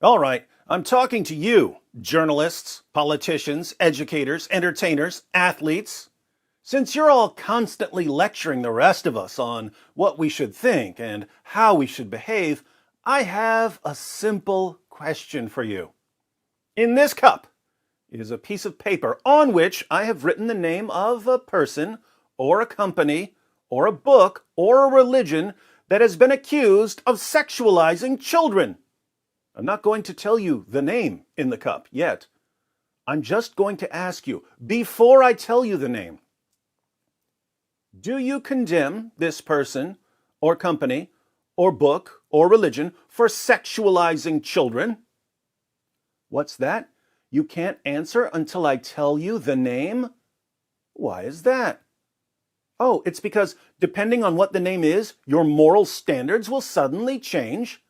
All right, I'm talking to you, journalists, politicians, educators, entertainers, athletes. Since you're all constantly lecturing the rest of us on what we should think and how we should behave, I have a simple question for you. In this cup is a piece of paper on which I have written the name of a person or a company or a book or a religion that has been accused of sexualizing children. I'm not going to tell you the name in the cup yet. I'm just going to ask you, before I tell you the name, do you condemn this person or company or book or religion for sexualizing children? What's that? You can't answer until I tell you the name? Why is that? Oh, it's because depending on what the name is, your moral standards will suddenly change.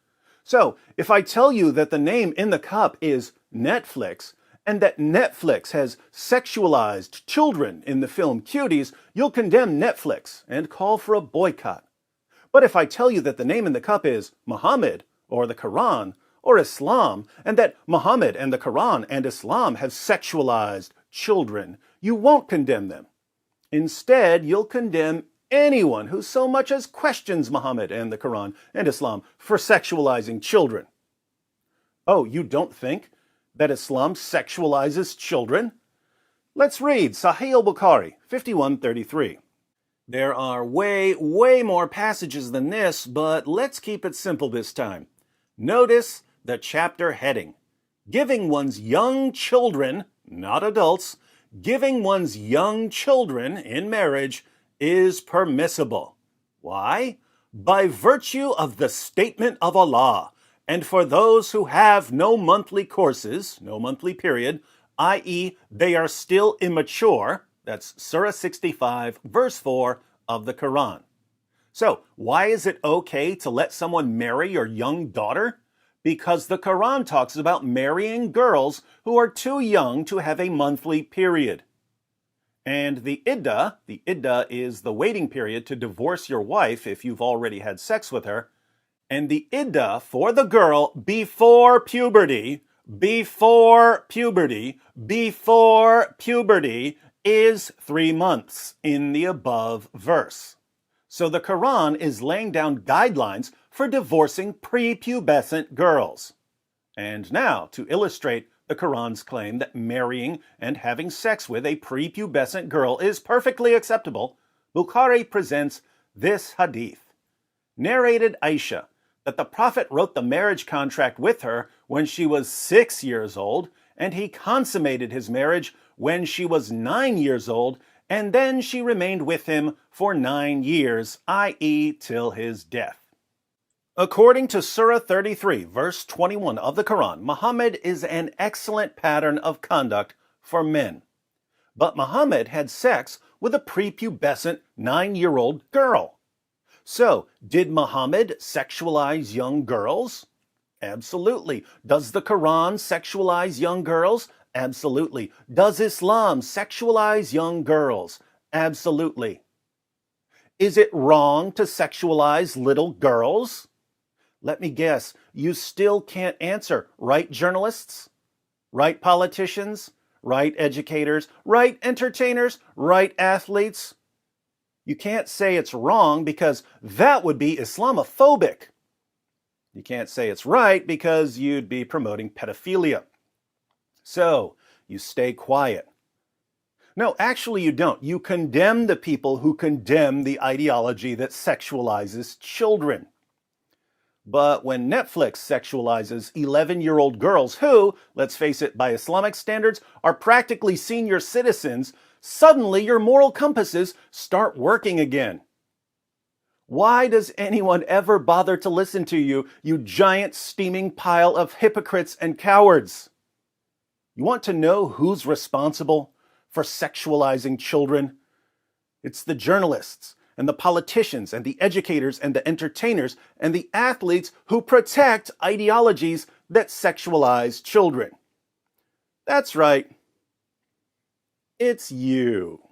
So, if I tell you that the name in the cup is Netflix, and that Netflix has sexualized children in the film Cuties, you'll condemn Netflix and call for a boycott. But if I tell you that the name in the cup is Muhammad, or the Quran, or Islam, and that Muhammad and the Quran and Islam have sexualized children, you won't condemn them. Instead, you'll condemn anyone who so much as questions Muhammad and the Quran and Islam for sexualizing children. Oh, you don't think that Islam sexualizes children? Let's read Sahih al-Bukhari, 5133. There are way more passages than this, but let's keep it simple this time. Notice the chapter heading. Giving one's young children, not adults, giving one's young children in marriage is permissible. Why? By virtue of the statement of Allah, and for those who have no monthly courses, no monthly period, i.e. they are still immature, that's Surah 65, verse 4 of the Quran. So, why is it okay to let someone marry your young daughter? Because the Quran talks about marrying girls who are too young to have a monthly period. And the iddah is the waiting period to divorce your wife if you've already had sex with her. And the iddah for the girl before puberty is 3 months in the above verse. So the Quran is laying down guidelines for divorcing prepubescent girls. And now, to illustrate the Quran's claim that marrying and having sex with a prepubescent girl is perfectly acceptable, Bukhari presents this hadith. Narrated Aisha that the Prophet wrote the marriage contract with her when she was 6 years old, and he consummated his marriage when she was 9 years old, and then she remained with him for 9 years, i.e. till his death. According to Surah 33, verse 21 of the Quran, Muhammad is an excellent pattern of conduct for men. But Muhammad had sex with a prepubescent 9-year-old girl. So, did Muhammad sexualize young girls? Absolutely. Does the Quran sexualize young girls? Absolutely. Does Islam sexualize young girls? Absolutely. Is it wrong to sexualize little girls? Let me guess, you still can't answer, right, journalists? Right, politicians? Right, educators? Right, entertainers? Right, athletes? You can't say it's wrong because that would be Islamophobic. You can't say it's right because you'd be promoting pedophilia. So, you stay quiet. No, actually you don't. You condemn the people who condemn the ideology that sexualizes children. But when Netflix sexualizes 11-year-old girls who, let's face it, by Islamic standards, are practically senior citizens, suddenly your moral compasses start working again. Why does anyone ever bother to listen to you, you giant steaming pile of hypocrites and cowards? You want to know who's responsible for sexualizing children? It's the journalists and the politicians and the educators and the entertainers and the athletes who protect ideologies that sexualize children. That's right. It's you.